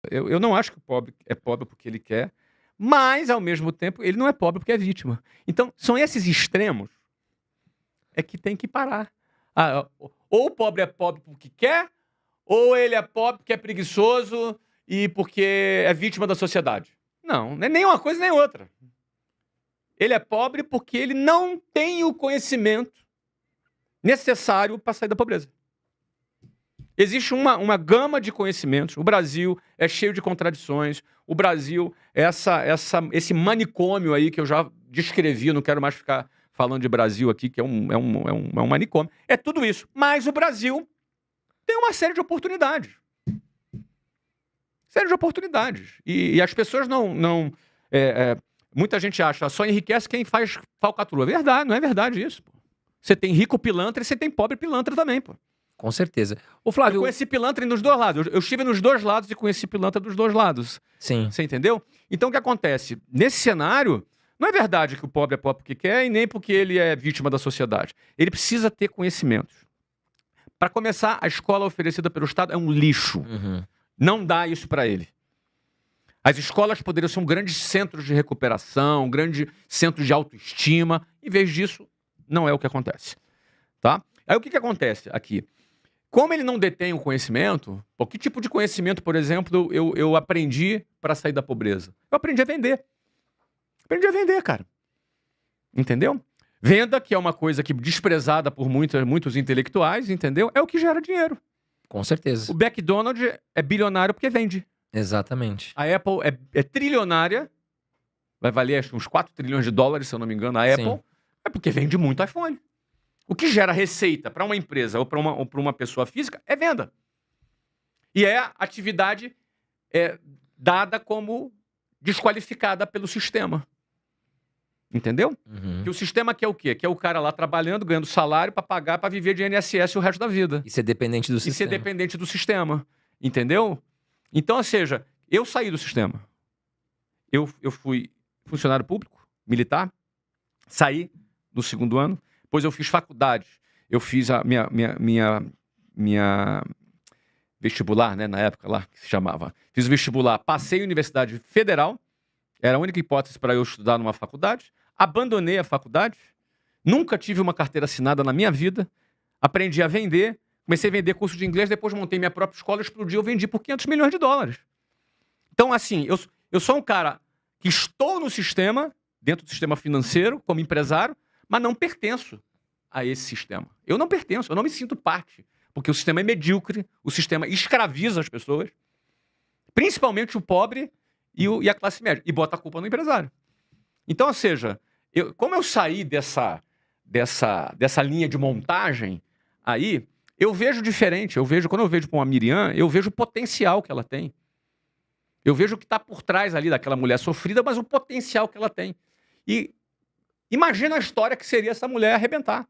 Eu não acho que o pobre é pobre porque ele quer, mas, ao mesmo tempo, ele não é pobre porque é vítima. Então, são esses extremos que tem que parar. Ou o pobre é pobre porque quer, ou ele é pobre porque é preguiçoso e porque é vítima da sociedade. Não é nem uma coisa nem outra. Ele é pobre porque ele não tem o conhecimento necessário para sair da pobreza. Existe uma gama de conhecimentos. O Brasil é cheio de contradições. O Brasil é esse manicômio aí que eu já descrevi, não quero mais ficar falando de Brasil aqui, que é um manicômio. É tudo isso. Mas o Brasil tem uma série de oportunidades. Série de oportunidades. E as pessoas não muita gente acha só enriquece quem faz falcatrua. Verdade, não é verdade isso. Pô. Você tem rico pilantra e você tem pobre pilantra também, pô. Com certeza. Ô, Eu Flávio... conheci pilantra nos dois lados. Eu estive nos dois lados e conheci pilantra dos dois lados. Sim. Você entendeu? Então, o que acontece? Nesse cenário, não é verdade que o pobre é pobre porque quer e nem porque ele é vítima da sociedade. Ele precisa ter conhecimentos. Para começar, a escola oferecida pelo Estado é um lixo. Uhum. Não dá isso para ele. As escolas poderiam ser um grande centro de recuperação, um grande centro de autoestima. Em vez disso, não é o que acontece. Tá? Aí o que acontece aqui? Como ele não detém o conhecimento, que tipo de conhecimento, por exemplo, eu aprendi para sair da pobreza? Eu aprendi a vender. Aprendi a vender, cara. Entendeu? Venda, que é uma coisa que desprezada por muitos intelectuais, entendeu? É o que gera dinheiro. Com certeza. O McDonald's é bilionário porque vende. Exatamente. A Apple é trilionária, vai valer uns 4 trilhões de dólares, se eu não me engano, a Apple, Sim. é porque vende muito iPhone. O que gera receita para uma empresa ou para uma pessoa física é venda. E é atividade dada como desqualificada pelo sistema. Entendeu? Uhum. Que o sistema quer o quê? Quer o cara lá trabalhando, ganhando salário para pagar, para viver de INSS o resto da vida. E ser dependente do E sistema. ser dependente do sistema. Entendeu? Então, ou seja, eu saí do sistema. Eu fui funcionário público, militar, saí no segundo ano. Depois eu fiz faculdade. Eu fiz a minha vestibular, né, na época lá, que se chamava. Fiz o vestibular, passei em Universidade Federal. Era a única hipótese para eu estudar numa faculdade. Abandonei a faculdade. Nunca tive uma carteira assinada na minha vida. Aprendi a vender. Comecei a vender curso de inglês. Depois montei minha própria escola. Explodiu. Eu vendi por 500 milhões de dólares. Então, assim, eu sou um cara que estou no sistema, dentro do sistema financeiro, como empresário, mas não pertenço a esse sistema. Eu não pertenço, eu não me sinto parte. Porque o sistema é medíocre, o sistema escraviza as pessoas, principalmente o pobre e a classe média, e bota a culpa no empresário. Então, ou seja, como eu saí dessa linha de montagem, aí, eu vejo diferente. Quando eu vejo com a Miriam, eu vejo o potencial que ela tem. Eu vejo o que está por trás ali daquela mulher sofrida, mas o potencial que ela tem. E imagina a história que seria essa mulher arrebentar.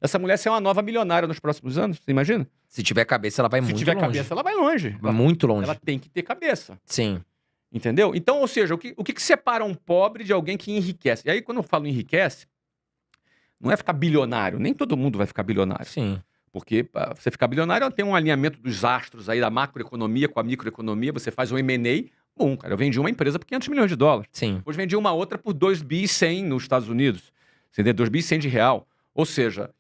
Essa mulher ser uma nova milionária nos próximos anos, você imagina? Se tiver cabeça, ela vai muito longe. Se tiver cabeça, ela vai longe. Muito longe. Ela tem que ter cabeça. Sim. Entendeu? Então, ou seja, o que separa um pobre de alguém que enriquece? E aí, quando eu falo enriquece, não é ficar bilionário. Nem todo mundo vai ficar bilionário. Sim. Porque pra você ficar bilionário, tem um alinhamento dos astros aí da macroeconomia com a microeconomia. Você faz um M&A. Bom, cara, eu vendi uma empresa por 500 milhões de dólares. Sim. Depois vendi uma outra por 2 bi 100 nos Estados Unidos. Você entendeu? 2 bi 100 de real. Ou seja,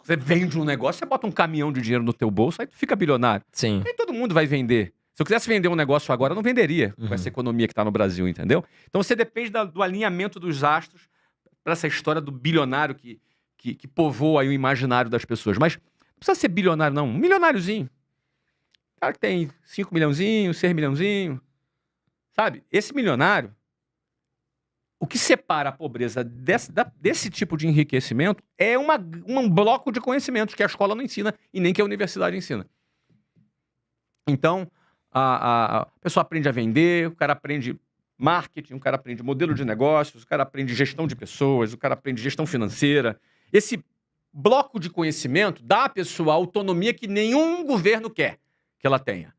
você vende um negócio, você bota um caminhão de dinheiro no teu bolso, aí tu fica bilionário. Sim. Nem todo mundo vai vender. Se eu quisesse vender um negócio agora, eu não venderia com essa economia que está no Brasil, entendeu? Então você depende do alinhamento dos astros para essa história do bilionário que povoa aí o imaginário das pessoas. Mas não precisa ser bilionário, não. Um milionáriozinho. Cara que tem 5 milhãozinhos, 6 milhãozinhos. Sabe? Esse milionário, o que separa a pobreza desse tipo de enriquecimento é um bloco de conhecimentos que a escola não ensina e nem que a universidade ensina. Então, a pessoa aprende a vender, o cara aprende marketing, o cara aprende modelo de negócios, o cara aprende gestão de pessoas, o cara aprende gestão financeira. Esse bloco de conhecimento dá à pessoa a autonomia que nenhum governo quer que ela tenha.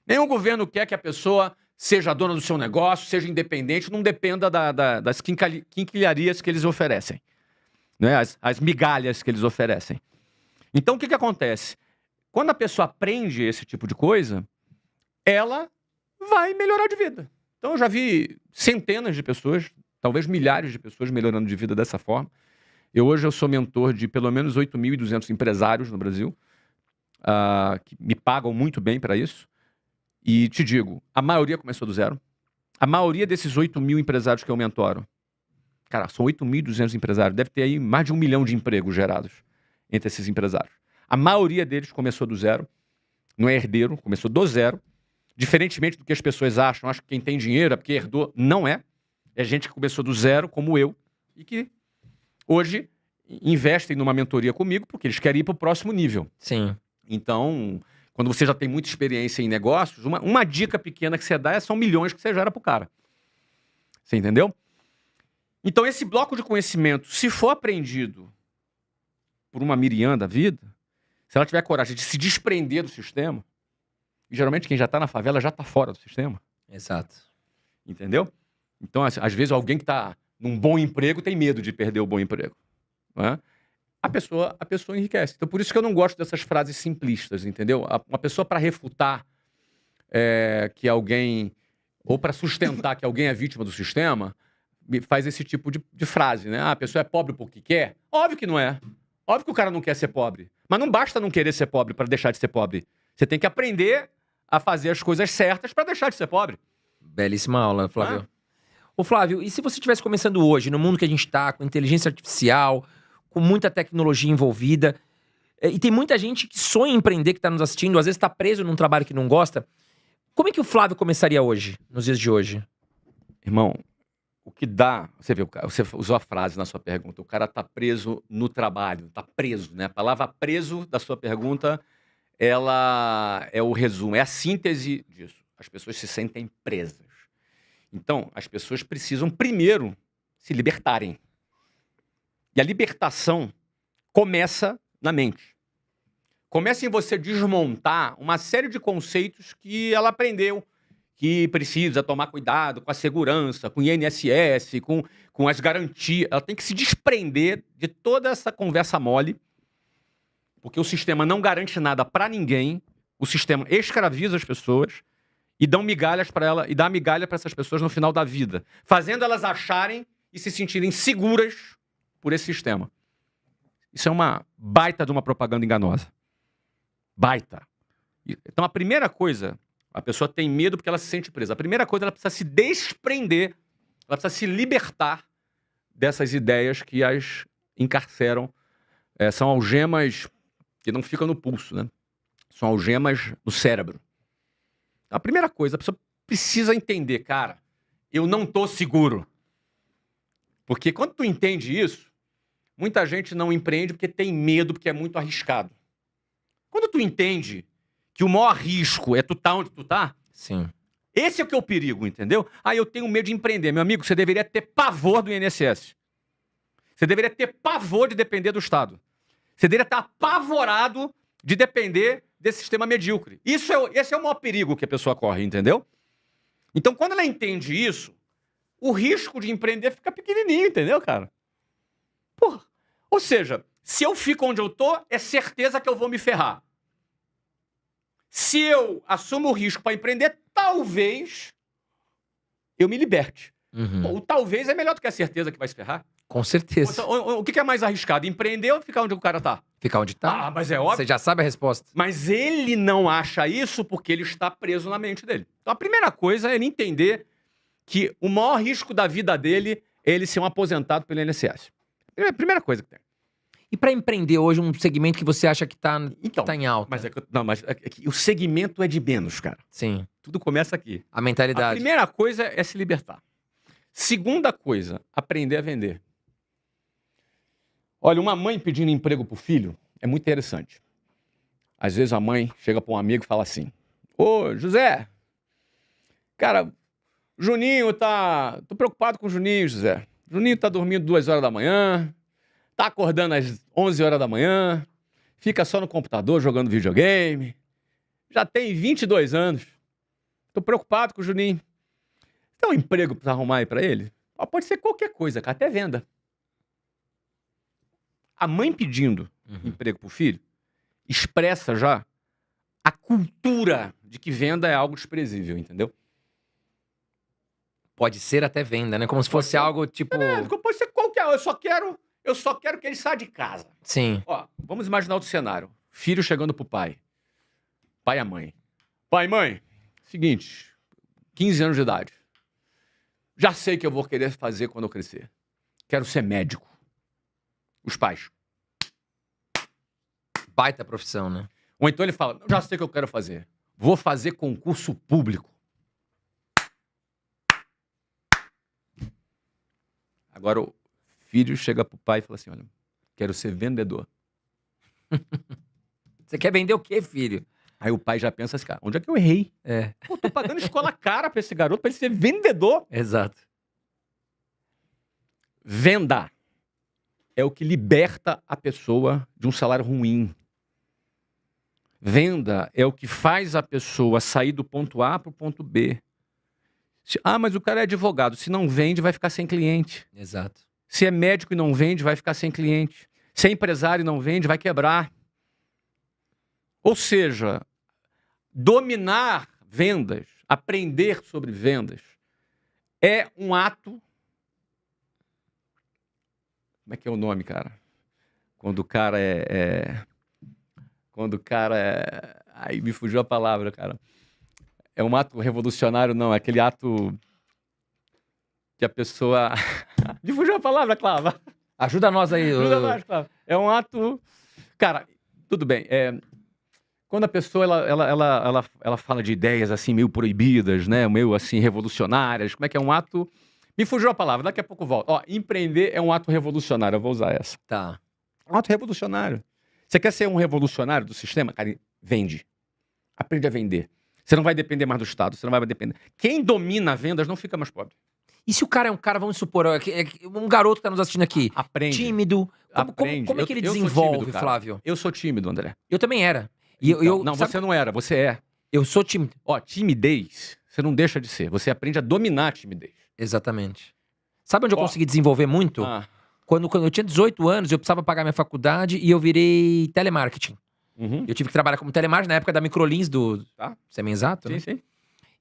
Nenhum governo quer que a pessoa seja dona do seu negócio, seja independente, não dependa das quinquilharias que eles oferecem, né? As migalhas que eles oferecem. Então, o que acontece? Quando a pessoa aprende esse tipo de coisa, ela vai melhorar de vida. Então eu já vi centenas de pessoas, talvez milhares de pessoas melhorando de vida dessa forma. Hoje eu sou mentor de pelo menos 8.200 empresários no Brasil, que me pagam muito bem para isso. E te digo, a maioria começou do zero. A maioria desses 8.000 empresários que eu mentoro, cara, são 8.200 empresários, deve ter aí mais de 1 milhão de empregos gerados entre esses empresários. A maioria deles começou do zero, não é herdeiro, começou do zero. Diferentemente do que as pessoas acham que quem tem dinheiro é porque herdou, não é. É gente que começou do zero, como eu, e que hoje investem numa mentoria comigo porque eles querem ir para o próximo nível. Sim. Então, quando você já tem muita experiência em negócios, uma dica pequena que você dá são milhões que você gera para o cara. Você entendeu? Então, esse bloco de conhecimento, se for aprendido por uma Miriam da vida, se ela tiver coragem de se desprender do sistema, e geralmente quem já está na favela já está fora do sistema. Exato. Entendeu? Então, às vezes, alguém que está num bom emprego tem medo de perder o bom emprego. Não é? A pessoa enriquece. Então, por isso que eu não gosto dessas frases simplistas, entendeu? Uma pessoa para refutar que alguém, ou para sustentar que alguém é vítima do sistema, faz esse tipo de frase, né? A pessoa é pobre porque quer? Óbvio que não é. Óbvio que o cara não quer ser pobre. Mas não basta não querer ser pobre para deixar de ser pobre. Você tem que aprender a fazer as coisas certas para deixar de ser pobre. Belíssima aula, Flávio. Ô, Flávio, e se você estivesse começando hoje, no mundo que a gente está, com inteligência artificial, com muita tecnologia envolvida, e tem muita gente que sonha em empreender, que está nos assistindo, às vezes está preso num trabalho que não gosta, como é que o Flávio começaria hoje, nos dias de hoje? Irmão, o que dá... Você usou a frase na sua pergunta, o cara está preso no trabalho, está preso, né? A palavra preso da sua pergunta, ela é o resumo, é a síntese disso. As pessoas se sentem presas. Então, as pessoas precisam primeiro se libertarem. E a libertação começa na mente. Começa em você desmontar uma série de conceitos que ela aprendeu, que precisa tomar cuidado com a segurança, com o INSS, com as garantias. Ela tem que se desprender de toda essa conversa mole, porque o sistema não garante nada para ninguém, o sistema escraviza as pessoas e dá migalhas para ela, e dá migalha para essas pessoas no final da vida, fazendo elas acharem e se sentirem seguras por esse sistema. Isso é uma baita de uma propaganda enganosa. Baita. Então, a primeira coisa, a pessoa tem medo porque ela se sente presa. A primeira coisa, ela precisa se desprender, ela precisa se libertar dessas ideias que as encarceram. São algemas que não ficam no pulso, né? São algemas no cérebro. Então, a primeira coisa, a pessoa precisa entender, cara, eu não tô seguro. Porque quando tu entende isso, muita gente não empreende porque tem medo, porque é muito arriscado. Quando tu entende que o maior risco é tu tá onde tu tá, sim, esse é o que é o perigo, entendeu? Eu tenho medo de empreender. Meu amigo, você deveria ter pavor do INSS. Você deveria ter pavor de depender do Estado. Você deveria estar apavorado de depender desse sistema medíocre. Esse é o maior perigo que a pessoa corre, entendeu? Então, quando ela entende isso, o risco de empreender fica pequenininho, entendeu, cara? Porra. Ou seja, se eu fico onde eu tô, é certeza que eu vou me ferrar. Se eu assumo o risco para empreender, talvez eu me liberte. Uhum. O talvez é melhor do que a certeza que vai se ferrar. Com certeza. O que é mais arriscado? Empreender ou ficar onde o cara tá? Ficar onde tá? Mas é óbvio. Você já sabe a resposta. Mas ele não acha isso porque ele está preso na mente dele. Então a primeira coisa é ele entender que o maior risco da vida dele é ele ser um aposentado pelo INSS. É a primeira coisa que tem. E para empreender hoje, um segmento que você acha que tá em alta? Mas o segmento é de menos, cara. Sim. Tudo começa aqui. A mentalidade. A primeira coisa é se libertar. Segunda coisa, aprender a vender. Olha, uma mãe pedindo emprego pro filho é muito interessante. Às vezes a mãe chega para um amigo e fala assim: Ô, José, cara, Juninho tá... Tô preocupado com o Juninho, José. Juninho tá dormindo 2 horas da manhã, tá acordando às 11 horas da manhã, fica só no computador jogando videogame, já tem 22 anos. Tô preocupado com o Juninho. Tem um emprego pra arrumar aí pra ele? Pode ser qualquer coisa, cara, até venda. A mãe pedindo emprego pro filho expressa já a cultura de que venda é algo desprezível, entendeu? Pode ser até venda, né? Como se fosse ser. algo tipo... Pode ser qualquer. Eu só quero que ele saia de casa. Sim. Ó, vamos imaginar outro cenário. Filho chegando pro pai. Pai e a mãe. Pai e mãe, seguinte, 15 anos de idade. Já sei o que eu vou querer fazer quando eu crescer. Quero ser médico. Os pais. Baita profissão, né? Ou então ele fala, já sei o que eu quero fazer. Vou fazer concurso público. Agora o filho chega pro pai e fala assim, olha, quero ser vendedor. Você quer vender o quê, filho? Aí o pai já pensa assim, cara, onde é que eu errei? Pô, tô pagando escola cara pra esse garoto, pra ele ser vendedor. Exato. Venda é o que liberta a pessoa de um salário ruim. Venda é o que faz a pessoa sair do ponto A para o ponto B. Mas o cara é advogado. Se não vende, vai ficar sem cliente. Exato. Se é médico e não vende, vai ficar sem cliente. Se é empresário e não vende, vai quebrar. Ou seja, dominar vendas, aprender sobre vendas, é um ato... Como é que é o nome, cara? Quando o cara Quando o cara é... Aí me fugiu a palavra, cara. É um ato revolucionário, não. É aquele ato que a pessoa... Me fugiu a palavra, Clava. Ajuda nós aí. Ajuda nós, Clava. É um ato... Cara, tudo bem. Quando a pessoa ela fala de ideias assim meio proibidas, né? Meio assim revolucionárias. Como é que é um ato... Me fugiu a palavra, daqui a pouco eu volto. Ó, empreender é um ato revolucionário, eu vou usar essa. Tá. Um ato revolucionário. Você quer ser um revolucionário do sistema? Cara, vende. Aprende a vender. Você não vai depender mais do Estado, você não vai depender. Quem domina vendas não fica mais pobre. E se o cara é um cara, vamos supor, um garoto que tá nos assistindo aqui, Aprende. tímido, como é que ele desenvolve, tímido, Flávio? Eu sou tímido, André. Eu também era. Não, você não era, você é. Eu sou tímido. Ó, timidez, você não deixa de ser. Você aprende a dominar a timidez. Exatamente. Sabe onde eu consegui desenvolver muito? Quando eu tinha 18 anos, eu precisava pagar minha faculdade e eu virei telemarketing. Uhum. Eu tive que trabalhar como telemarketing na época da Microlins do Semi-Exato, Sim, né? sim.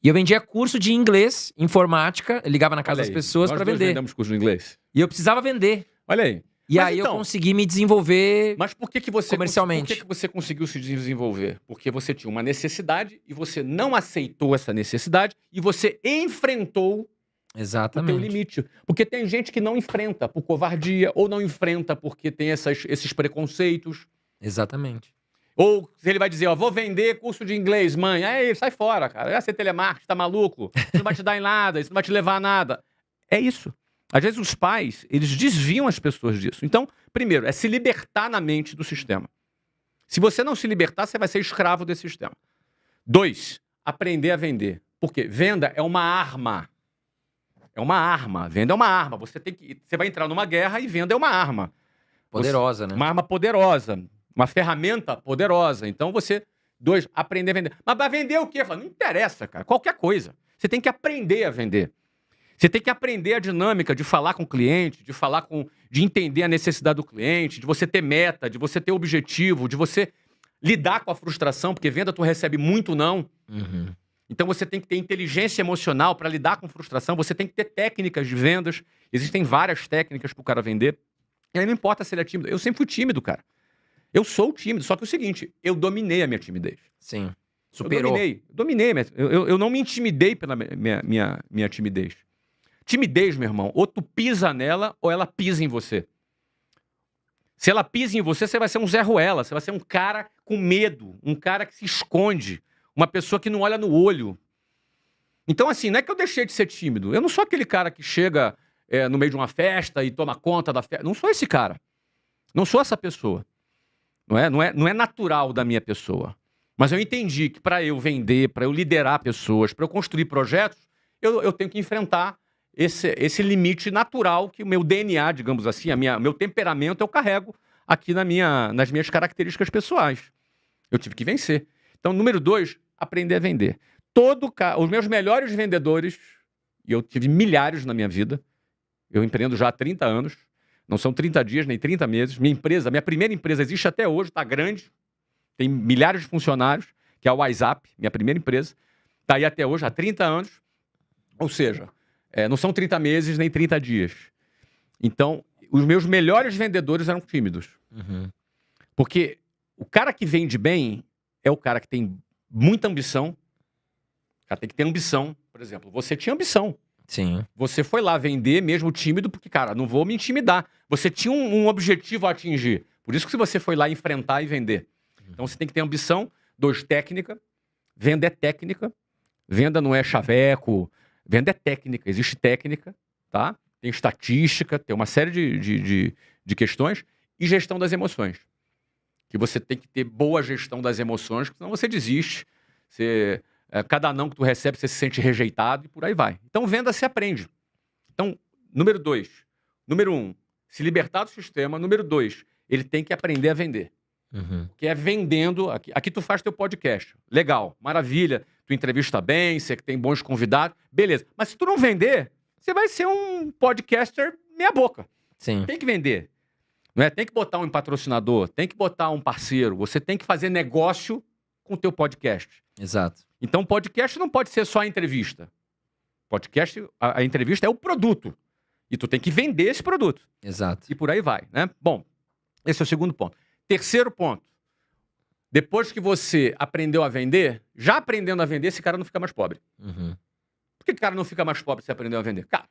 E eu vendia curso de inglês, informática, eu ligava na casa das pessoas pra vender. Nós vendemos curso de inglês. E eu precisava vender. Olha aí. E Mas aí então, eu consegui me desenvolver Mas por que você comercialmente. Por que você conseguiu se desenvolver? Porque você tinha uma necessidade e você não aceitou essa necessidade e você enfrentou o Exatamente. teu limite. Porque tem gente que não enfrenta por covardia ou não enfrenta porque tem esses preconceitos. Exatamente. Ou se ele vai dizer, ó, vou vender curso de inglês, mãe. Aí, sai fora, cara. Vai ser telemarketing, tá maluco? Isso não vai te dar em nada, isso não vai te levar a nada. É isso. Às vezes os pais, eles desviam as pessoas disso. Então, primeiro, é se libertar na mente do sistema. Se você não se libertar, você vai ser escravo desse sistema. 2, aprender a vender. Por quê? Venda é uma arma. É uma arma. Venda é uma arma. Você vai entrar numa guerra e venda é uma arma. Poderosa, né? Uma arma poderosa. Uma ferramenta poderosa. Então você... 2, aprender a vender. Mas vai vender o quê? Não interessa, cara. Qualquer coisa. Você tem que aprender a vender. Você tem que aprender a dinâmica de falar com o cliente, de entender a necessidade do cliente, de você ter meta, de você ter objetivo, de você lidar com a frustração, porque venda tu recebe muito não. Uhum. Então você tem que ter inteligência emocional para lidar com frustração, você tem que ter técnicas de vendas. Existem várias técnicas para o cara vender. E aí não importa se ele é tímido. Eu sempre fui tímido, cara. Eu sou tímido, só que é o seguinte, eu dominei a minha timidez. Sim. Superou. Eu dominei. Eu não me intimidei pela minha timidez. Timidez, meu irmão, ou tu pisa nela ou ela pisa em você. Se ela pisa em você, você vai ser um Zé Ruela, você vai ser um cara com medo, um cara que se esconde, uma pessoa que não olha no olho. Então, assim, não é que eu deixei de ser tímido. Eu não sou aquele cara que chega no meio de uma festa e toma conta da festa. Não sou esse cara. Não sou essa pessoa. Não é natural da minha pessoa. Mas eu entendi que para eu vender, para eu liderar pessoas, para eu construir projetos, eu tenho que enfrentar esse limite natural que o meu DNA, digamos assim, meu temperamento eu carrego aqui nas minhas características pessoais. Eu tive que vencer. Então, número 2, aprender a vender. Os meus melhores vendedores, e eu tive milhares na minha vida, eu empreendo já há 30 anos, não são 30 dias nem 30 meses. Minha primeira empresa existe até hoje, está grande, tem milhares de funcionários. que é a WhatsApp, minha primeira empresa. Está aí até hoje, há 30 anos. Ou seja, não são 30 meses nem 30 dias. Então, os meus melhores vendedores eram tímidos. Uhum. Porque o cara que vende bem é o cara que tem muita ambição. O cara tem que ter ambição. Por exemplo, você tinha ambição. Sim. Você foi lá vender mesmo tímido, porque, cara, não vou me intimidar. Você tinha um objetivo a atingir. Por isso que você foi lá enfrentar e vender. Então você tem que ter ambição. 2, técnica. Venda é técnica. Venda não é chaveco. Venda é técnica. Existe técnica, tá? Tem estatística, tem uma série de questões. E gestão das emoções. Que você tem que ter boa gestão das emoções, senão você desiste. Cada não que tu recebe, você se sente rejeitado e por aí vai. Então, venda se aprende. Então, número 2. Número 1, se libertar do sistema. Número 2, ele tem que aprender a vender. Uhum. Que é vendendo. Aqui tu faz teu podcast. Legal, maravilha. Tu entrevista bem, você tem bons convidados. Beleza. Mas se tu não vender, você vai ser um podcaster meia boca. Sim. Tem que vender. Não é? Tem que botar um patrocinador, tem que botar um parceiro. Você tem que fazer negócio com o teu podcast. Exato. Então, podcast não pode ser só a entrevista. Podcast, a entrevista é o produto. E tu tem que vender esse produto. Exato. E por aí vai, né? Bom, esse é o segundo ponto. Terceiro ponto. Depois que você aprendeu a vender, já aprendendo a vender, esse cara não fica mais pobre. Uhum. Por que o cara não fica mais pobre se aprendeu a vender? Cara,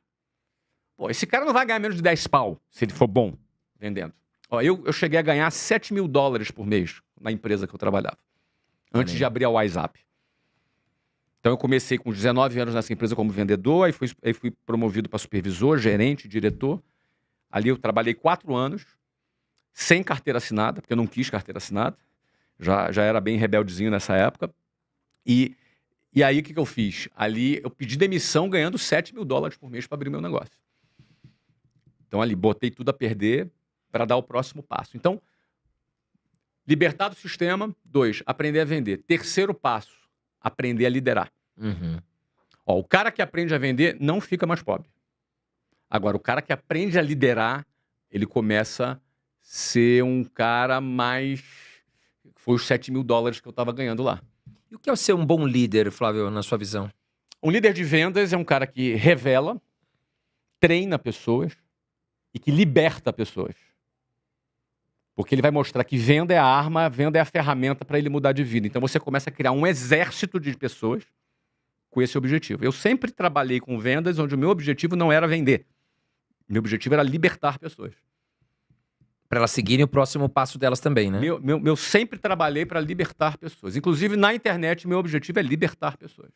esse cara não vai ganhar menos de 10 pau, se ele for bom vendendo. Ó, eu cheguei a ganhar $7.000 por mês na empresa que eu trabalhava. Antes de abrir a WhatsApp. Então, eu comecei com 19 anos nessa empresa como vendedor, aí fui promovido para supervisor, gerente, diretor. Ali eu trabalhei 4 anos, sem carteira assinada, porque eu não quis carteira assinada. Já era bem rebeldezinho nessa época. E aí, o que eu fiz? Ali, eu pedi demissão ganhando $7.000 por mês para abrir meu negócio. Então, ali, botei tudo a perder para dar o próximo passo. Então, libertar do sistema. 2, aprender a vender. Terceiro passo, aprender a liderar. Uhum. Ó, o cara que aprende a vender não fica mais pobre. Agora, o cara que aprende a liderar, ele começa a ser um cara mais... Foi os $7.000 que eu estava ganhando lá. E o que é ser um bom líder, Flávio, na sua visão? Um líder de vendas é um cara que revela, treina pessoas e que liberta pessoas. Porque ele vai mostrar que venda é a arma, venda é a ferramenta para ele mudar de vida. Então você começa a criar um exército de pessoas com esse objetivo. Eu sempre trabalhei com vendas onde o meu objetivo não era vender. Meu objetivo era libertar pessoas. Para elas seguirem o próximo passo delas também, né? Eu sempre trabalhei para libertar pessoas. Inclusive, na internet, meu objetivo é libertar pessoas.